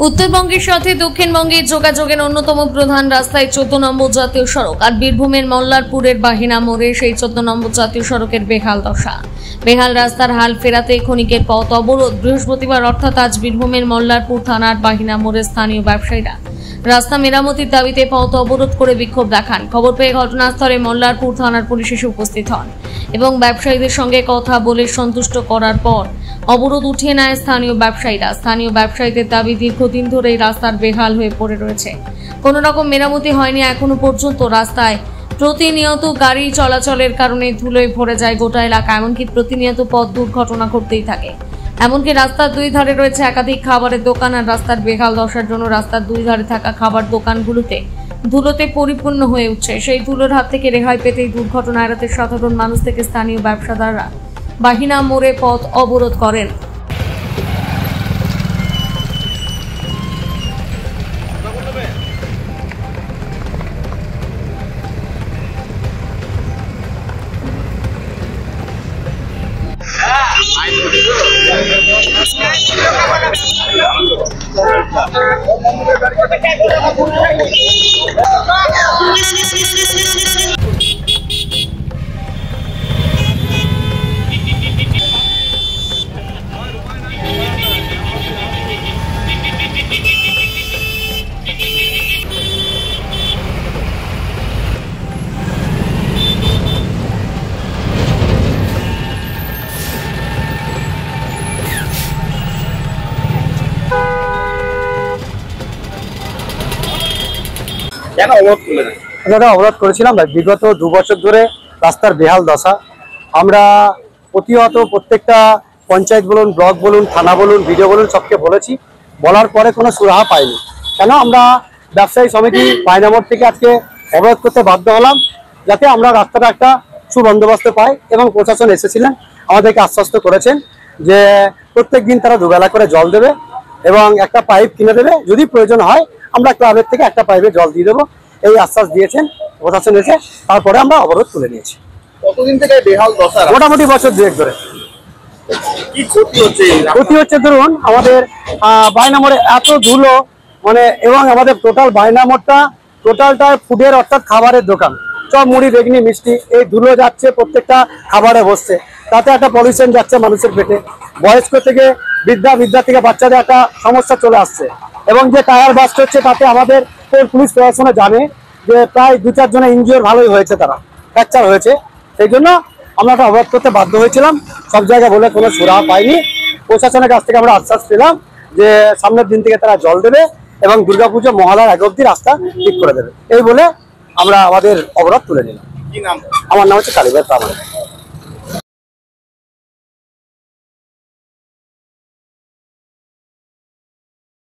উত্তরবঙ্গের সাথে দক্ষিণবঙ্গের যোগাযোগের অন্যতম প্রধান রাস্তায় 14 নম্বর জাতীয় সড়ক। আর বীরভূমের মল্লারপুরের বাহিনা মোড়ে সেই 14 নম্বর জাতীয় সড়কের বেহাল দশা। বেহাল রাস্তার হাল ফেরাতে ক্ষণিকের পথ অবরোধ। বৃহস্পতিবার অর্থাৎ আজ বীরভূমের মল্লারপুর থানার বাহিনা মোড়ে স্থানীয় ব্যবসায়ীরা রাস্তা মেরামতির দাবিতে পথ অবরোধ করে বিক্ষোভ দেখান। খবর পেয়ে ঘটনাস্থলে মল্লারপুর থানার পুলিশ এসে উপস্থিত হন এবং ব্যবসায়ীদের সঙ্গে কথা বলে সন্তুষ্ট করার পর অবরোধ উঠিয়ে নেয় স্থানীয় ব্যবসায়ীরা। স্থানীয় ব্যবসায়ীদের দাবি, দীর্ঘদিন ধরে এই রাস্তার বেহাল হয়ে পড়ে রয়েছে, কোনো রকম মেরামতি হয়নি এখনো পর্যন্ত। রাস্তায় প্রতিনিয়ত গাড়ি চলাচলের কারণে ধুলোয় ভরে যায় গোটা এলাকা, এমনকি প্রতিনিয়ত পথ দুর্ঘটনা ঘটতেই থাকে। এমনকি রাস্তার দুই ধারে রয়েছে একাধিক খাবারের দোকান। আর রাস্তার বেহাল দশার জন্য রাস্তার দুই ধারে থাকা খাবার দোকানগুলোতে ধুলোতে পরিপূর্ণ হয়ে উঠছে। সেই ধুলোর হাত থেকে রেহাই পেতেই দুর্ঘটনা এড়াতে সাধারণ মানুষ থেকে স্থানীয় ব্যবসাদাররা বাহিনা মোড়ে পথ অবরোধ করেন। অবরোধ করেছিলাম বিগত 2 বছর ধরে রাস্তার বেহাল দশা। আমরা প্রতিহত প্রত্যেকটা পঞ্চায়েত বলুন, ব্লক বলুন, থানা বলুন, ভিডিও বলুন, সবকে বলেছি, বলার পরে কোনো সুরাহা পাইনি। কেন আমরা ব্যবসায়ী সমিতি বাহিনা মোড় থেকে আজকে অবরোধ করতে বাধ্য হলাম, যাতে আমরা রাস্তাটা একটা সুবন্দোবস্ত পাই। এবং প্রশাসন এসেছিলেন, আমাদেরকে আশ্বস্ত করেছেন যে প্রত্যেক দিন তারা দুবেলা করে জল দেবে এবং একটা পাইপ কিনে দেবে, যদি প্রয়োজন হয় আমরা ক্লাবের থেকে একটা পাইপে জল দিয়ে দেবো, এই আশ্বাস দিয়েছেন প্রশাসন এসে। তারপরে আমরা অবরোধ তুলে নিয়েছি। কতদিন থেকে বেহাল দশা? মোটামুটি বছর 2 ধরে। কি ক্ষতি হচ্ছে? ক্ষতি হচ্ছে ধরুন আমাদের বায়না মোড়ে এত ধুলো, মানে এবং আমাদের টোটাল বায়না মোড়টা টোটালটা ফুডের অর্থাৎ খাবারের দোকান, চপ মুড়ি বেগনি মিষ্টি, এই ধুলো যাচ্ছে প্রত্যেকটা খাবারে বসছে, তাতে একটা পলিউশন যাচ্ছে মানুষের পেটে। বয়স্ক থেকে বৃদ্ধা থেকে বাচ্চাদের একটা সমস্যা চলে আসছে। এবং যে টায়ার বাস্ট হচ্ছে তাতে আমাদের পুলিশ প্রশাসনে জানে যে প্রায় 2-4 জনের ইনজিওর ভালোই হয়েছে, তারা ফ্র্যাকচার হয়েছে। সেই জন্য আমরা একটা অবরোধ করতে বাধ্য হয়েছিলাম। সব জায়গায় বলে কোনো সুরাহা পাইনি। প্রশাসনের কাছ থেকে আমরা আশ্বাস পেলাম যে সামনের দিন থেকে তারা জল দেবে এবং দুর্গাপুজো মহালয়ার আগে অবধি রাস্তা ঠিক করে দেবে, এই বলে আমরা আমাদের অবরোধ তুলে নিলাম। কি নাম? আমার নাম হচ্ছে কালীবাই প্রামাণিক।